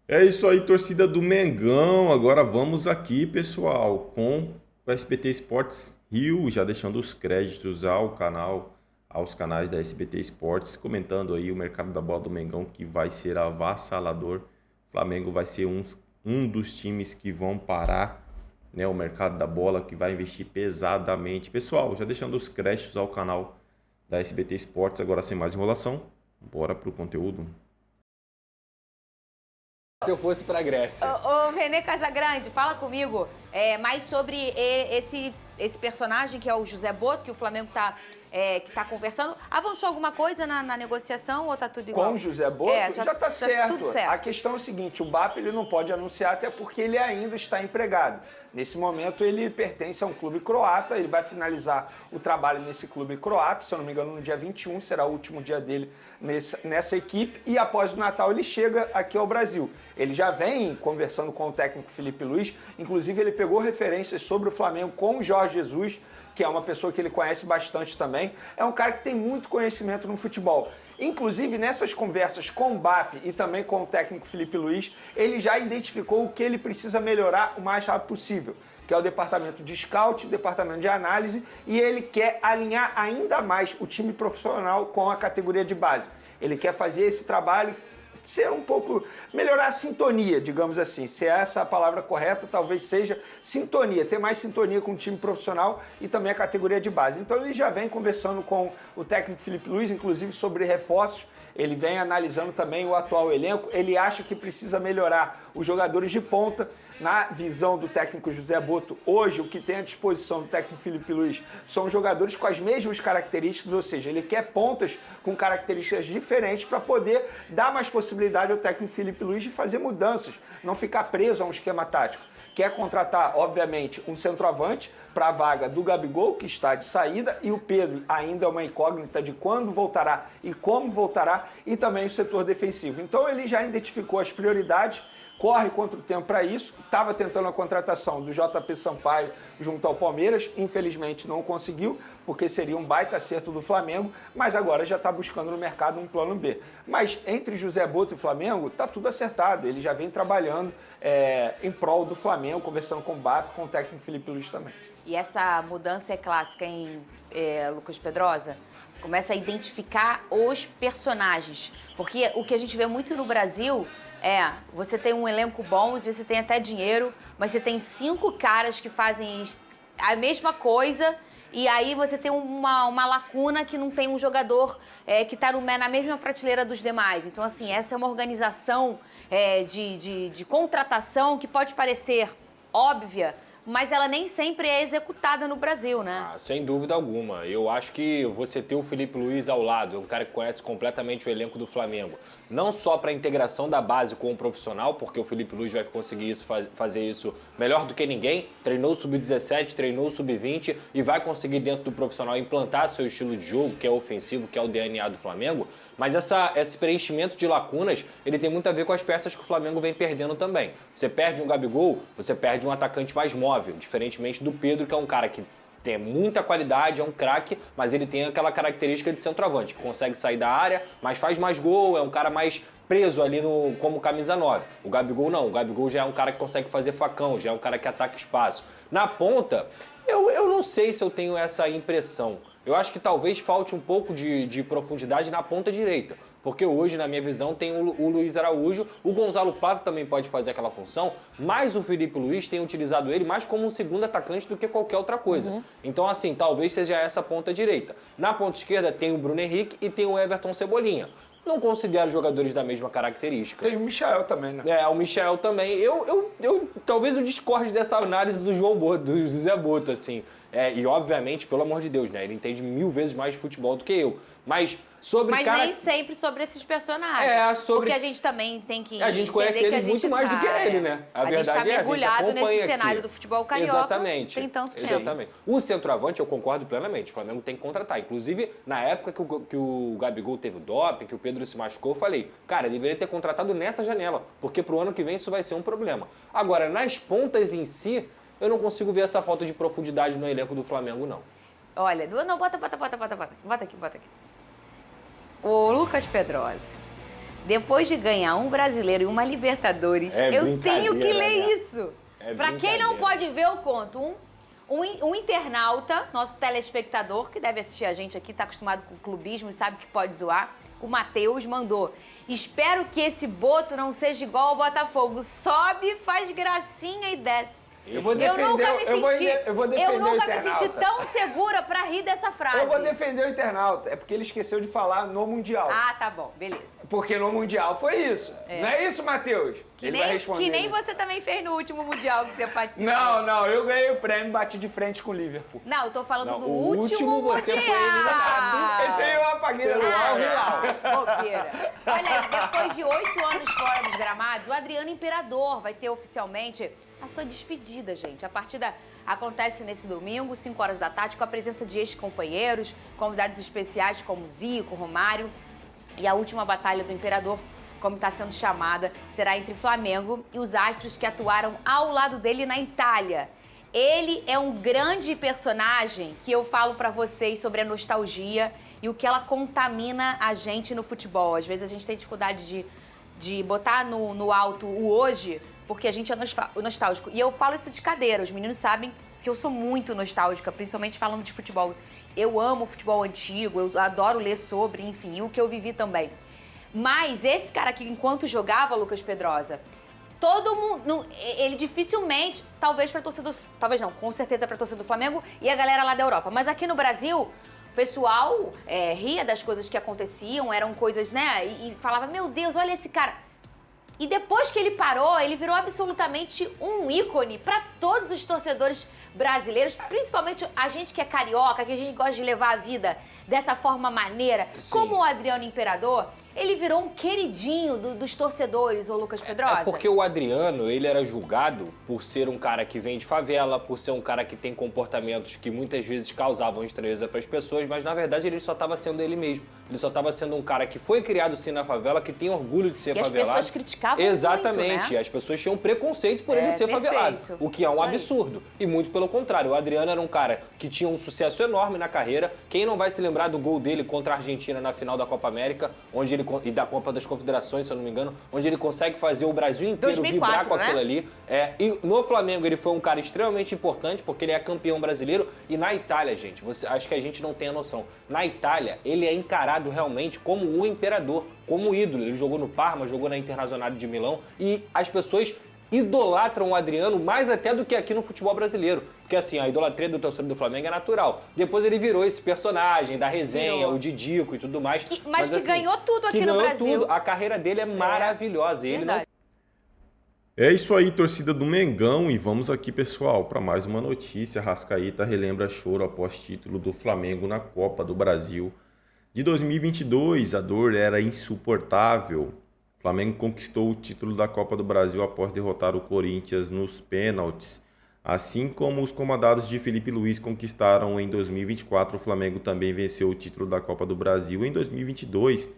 É isso aí, torcida do Mengão. Agora vamos aqui, pessoal, com o SBT Esportes Rio, já deixando os créditos ao canal, aos canais da SBT Esportes, comentando aí o mercado da bola do Mengão, que vai ser avassalador. O Flamengo vai ser um dos times que vão parar, né, o mercado da bola, que vai investir pesadamente. Pessoal, já deixando os créditos ao canal da SBT Esportes, agora sem mais enrolação, bora pro conteúdo. Se eu fosse pra Grécia. Ô, Renê Casagrande, fala comigo mais sobre esse personagem que é o José Boto, que o Flamengo que tá conversando. Avançou alguma coisa na negociação ou tá tudo igual? Com o José Boto, já tá certo. Tudo certo. A questão é o seguinte, o BAP ele não pode anunciar até porque ele ainda está empregado. Nesse momento ele pertence a um clube croata, ele vai finalizar o trabalho nesse clube croata, se eu não me engano no dia 21, será o último dia dele nessa equipe, e após o Natal ele chega aqui ao Brasil. Ele já vem conversando com o técnico Felipe Luiz, inclusive ele pegou referências sobre o Flamengo com o Jorge Jesus, que é uma pessoa que ele conhece bastante também. É um cara que tem muito conhecimento no futebol. Inclusive, nessas conversas com o BAP e também com o técnico Felipe Luiz, ele já identificou o que ele precisa melhorar o mais rápido possível, que é o departamento de scout, o departamento de análise, e ele quer alinhar ainda mais o time profissional com a categoria de base. Ele quer fazer esse trabalho ser um pouco, melhorar a sintonia, digamos assim. Se essa é a palavra correta, talvez seja sintonia, ter mais sintonia com o time profissional e também a categoria de base. Então ele já vem conversando com o técnico Felipe Luiz, inclusive sobre reforços, ele vem analisando também o atual elenco, ele acha que precisa melhorar os jogadores de ponta. Na visão do técnico José Boto, hoje o que tem à disposição do técnico Felipe Luiz são jogadores com as mesmas características, ou seja, ele quer pontas com características diferentes para poder dar mais possibilidade ao técnico Felipe Luiz de fazer mudanças, não ficar preso a um esquema tático. Quer contratar, obviamente, um centroavante para a vaga do Gabigol, que está de saída, e o Pedro ainda é uma incógnita de quando voltará e como voltará, e também o setor defensivo. Então ele já identificou as prioridades, corre contra o tempo para isso, estava tentando a contratação do JP Sampaio junto ao Palmeiras, infelizmente não conseguiu, porque seria um baita acerto do Flamengo, mas agora já está buscando no mercado um plano B. Mas entre José Boto e Flamengo, está tudo acertado, ele já vem trabalhando em prol do Flamengo, conversando com o BAP, com o técnico Felipe Luiz também. E essa mudança é clássica em Lucas Pedrosa? Começa a identificar os personagens, porque o que a gente vê muito no Brasil você tem um elenco bom, você tem até dinheiro, mas você tem 5 caras que fazem a mesma coisa e aí você tem uma lacuna que não tem um jogador que está na mesma prateleira dos demais. Então, assim, essa é uma organização de contratação que pode parecer óbvia, mas ela nem sempre é executada no Brasil, né? Sem dúvida alguma. Eu acho que você ter o Felipe Luiz ao lado, um cara que conhece completamente o elenco do Flamengo, não só para a integração da base com o profissional, porque o Felipe Luiz vai conseguir fazer isso melhor do que ninguém, treinou o Sub-17, treinou o Sub-20 e vai conseguir dentro do profissional implantar seu estilo de jogo, que é ofensivo, que é o DNA do Flamengo, mas esse preenchimento de lacunas, ele tem muito a ver com as peças que o Flamengo vem perdendo também. Você perde um Gabigol, você perde um atacante mais móvel, diferentemente do Pedro, que é um cara que tem muita qualidade, é um craque, mas ele tem aquela característica de centroavante, que consegue sair da área, mas faz mais gol, é um cara mais preso ali como camisa 9. O Gabigol não, o Gabigol já é um cara que consegue fazer facão, já é um cara que ataca espaço. Na ponta, eu não sei se eu tenho essa impressão. Eu acho que talvez falte um pouco de profundidade na ponta direita. Porque hoje, na minha visão, tem o Luiz Araújo, o Gonzalo Pato também pode fazer aquela função, mas o Felipe Luiz tem utilizado ele mais como um segundo atacante do que qualquer outra coisa. Então, assim, talvez seja essa ponta direita. Na ponta esquerda tem o Bruno Henrique e tem o Everton Cebolinha. Não considero jogadores da mesma característica. Tem o Michael também, né? O Michael também. Talvez eu discorde dessa análise do João Boto, do José Boto, assim. E obviamente, pelo amor de Deus, né? Ele entende 1000 vezes mais de futebol do que eu. Mas nem sempre sobre esses personagens. Porque a gente também tem que a gente conhece eles muito mais do que ele, né? A gente está mergulhado nesse cenário do futebol carioca. Exatamente. Tem tanto tempo. Exatamente. O centroavante, eu concordo plenamente. O Flamengo tem que contratar. Inclusive, na época que o Gabigol teve o doping, que o Pedro se machucou, eu falei, cara, deveria ter contratado nessa janela, porque pro ano que vem isso vai ser um problema. Agora, nas pontas em si, eu não consigo ver essa falta de profundidade no elenco do Flamengo, não. Olha, bota aqui. O Lucas Pedrosa Depois de ganhar um brasileiro e uma Libertadores, eu tenho que ler isso. Pra quem não pode ver, eu conto. Um internauta, nosso telespectador, que deve assistir a gente aqui, tá acostumado com o clubismo e sabe que pode zoar, o Matheus mandou: espero que esse Boto não seja igual ao Botafogo. Sobe, faz gracinha e desce. Eu nunca me senti tão segura pra rir dessa frase. Eu vou defender o internauta. É porque ele esqueceu de falar no Mundial. Ah, tá bom, beleza. Porque no Mundial foi isso. Não é isso, Matheus? Que nem você também fez no último Mundial que você participou. Não, eu ganhei o prêmio, bati de frente com o Liverpool. Não, eu tô falando do último Mundial. Você foi eliminado. Esse aí eu apaguei pelo Al Hilal. Bobeira. Olha aí, depois de 8 anos fora dos gramados, o Adriano Imperador vai ter oficialmente a sua despedida, gente. A partida acontece nesse domingo, 5 horas da tarde, com a presença de ex-companheiros, convidados especiais como Zico, Romário. E a última batalha do Imperador, como está sendo chamada, será entre Flamengo e os astros que atuaram ao lado dele na Itália. Ele é um grande personagem que eu falo para vocês sobre a nostalgia e o que ela contamina a gente no futebol. Às vezes a gente tem dificuldade de botar no alto o hoje, porque a gente é nostálgico. E eu falo isso de cadeira, os meninos sabem que eu sou muito nostálgica, principalmente falando de futebol. Eu amo futebol antigo, eu adoro ler sobre, enfim, o que eu vivi também. Mas esse cara aqui, enquanto jogava, Lucas Pedrosa, todo mundo, ele dificilmente, talvez pra torcida talvez não, com certeza pra torcida do Flamengo e a galera lá da Europa. Mas aqui no Brasil, o pessoal ria das coisas que aconteciam, eram coisas, né, e falava, meu Deus, olha esse cara. E depois que ele parou, ele virou absolutamente um ícone para todos os torcedores brasileiros, principalmente a gente que é carioca, que a gente gosta de levar a vida dessa forma maneira. Sim. Como o Adriano Imperador, ele virou um queridinho dos torcedores, ô Lucas Pedrosa. É porque o Adriano, ele era julgado por ser um cara que vem de favela, por ser um cara que tem comportamentos que muitas vezes causavam estranheza para as pessoas, mas na verdade ele só estava sendo ele mesmo. Ele só estava sendo um cara que foi criado sim na favela, que tem orgulho de ser favelado. E as pessoas criticavam Exatamente. muito, né? As pessoas tinham preconceito por ele ser favelado, o que é um absurdo. E muito pelo contrário, o Adriano era um cara que tinha um sucesso enorme na carreira. Quem não vai se lembrar do gol dele contra a Argentina na final da Copa América, e da Copa das Confederações, se eu não me engano, onde ele consegue fazer o Brasil inteiro 2004, vibrar com né? aquilo ali. E no Flamengo ele foi um cara extremamente importante, porque ele é campeão brasileiro. E na Itália, gente, acho que a gente não tem a noção. Na Itália, ele é encarado realmente como o imperador, como ídolo. Ele jogou no Parma, jogou na Internazionale de Milão, e as pessoas idolatram o Adriano mais até do que aqui no futebol brasileiro. Porque assim, a idolatria do torcedor do Flamengo é natural. Depois ele virou esse personagem da resenha, o Didico e tudo mais. Mas que assim, ganhou tudo aqui no Brasil. Tudo. A carreira dele é maravilhosa. Ele não... É isso aí, torcida do Mengão. E vamos aqui, pessoal, para mais uma notícia. Arrascaeta relembra choro após título do Flamengo na Copa do Brasil de 2022. A dor era insuportável. O Flamengo conquistou o título da Copa do Brasil após derrotar o Corinthians nos pênaltis. Assim como os comandados de Felipe Luiz conquistaram em 2024, o Flamengo também venceu o título da Copa do Brasil em 2022.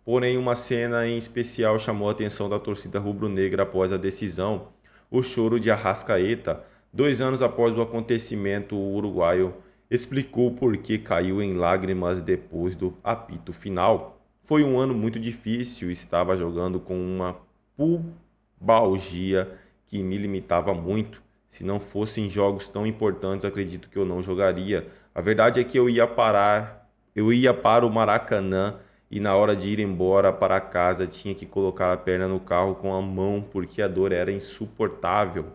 Porém, uma cena em especial chamou a atenção da torcida rubro-negra após a decisão: o choro de Arrascaeta. 2 anos após o acontecimento, o uruguaio explicou por que caiu em lágrimas depois do apito final. Foi um ano muito difícil, estava jogando com uma pubalgia que me limitava muito. Se não fossem jogos tão importantes, acredito que eu não jogaria. A verdade é que eu ia para o Maracanã e na hora de ir embora para casa tinha que colocar a perna no carro com a mão porque a dor era insuportável.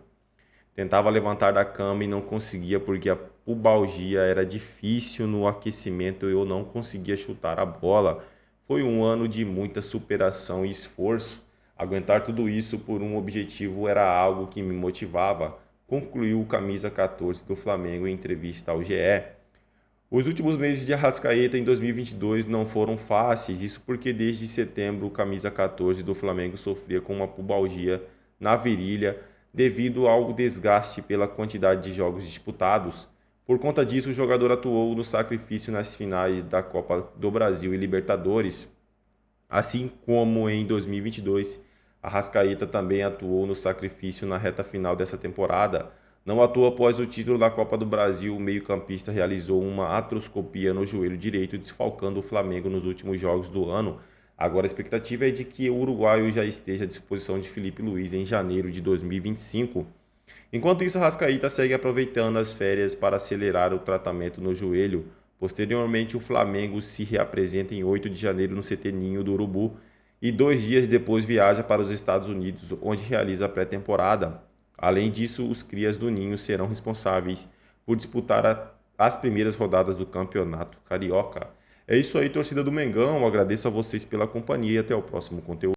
Tentava levantar da cama e não conseguia porque a pubalgia era difícil no aquecimento e eu não conseguia chutar a bola. Foi um ano de muita superação e esforço. Aguentar tudo isso por um objetivo era algo que me motivava, concluiu o camisa 14 do Flamengo em entrevista ao GE. Os últimos meses de Arrascaeta em 2022 não foram fáceis, isso porque desde setembro o camisa 14 do Flamengo sofria com uma pubalgia na virilha devido ao desgaste pela quantidade de jogos disputados. Por conta disso, o jogador atuou no sacrifício nas finais da Copa do Brasil e Libertadores. Assim como em 2022, Arrascaeta também atuou no sacrifício na reta final dessa temporada. Não à toa, após o título da Copa do Brasil, o meio-campista realizou uma artroscopia no joelho direito, desfalcando o Flamengo nos últimos jogos do ano. Agora a expectativa é de que o uruguaio já esteja à disposição de Felipe Luiz em janeiro de 2025. Enquanto isso, Arrascaeta segue aproveitando as férias para acelerar o tratamento no joelho. Posteriormente, o Flamengo se reapresenta em 8 de janeiro no CT Ninho do Urubu e 2 dias depois viaja para os Estados Unidos, onde realiza a pré-temporada. Além disso, os crias do Ninho serão responsáveis por disputar as primeiras rodadas do Campeonato Carioca. É isso aí, torcida do Mengão. Eu agradeço a vocês pela companhia e até o próximo conteúdo.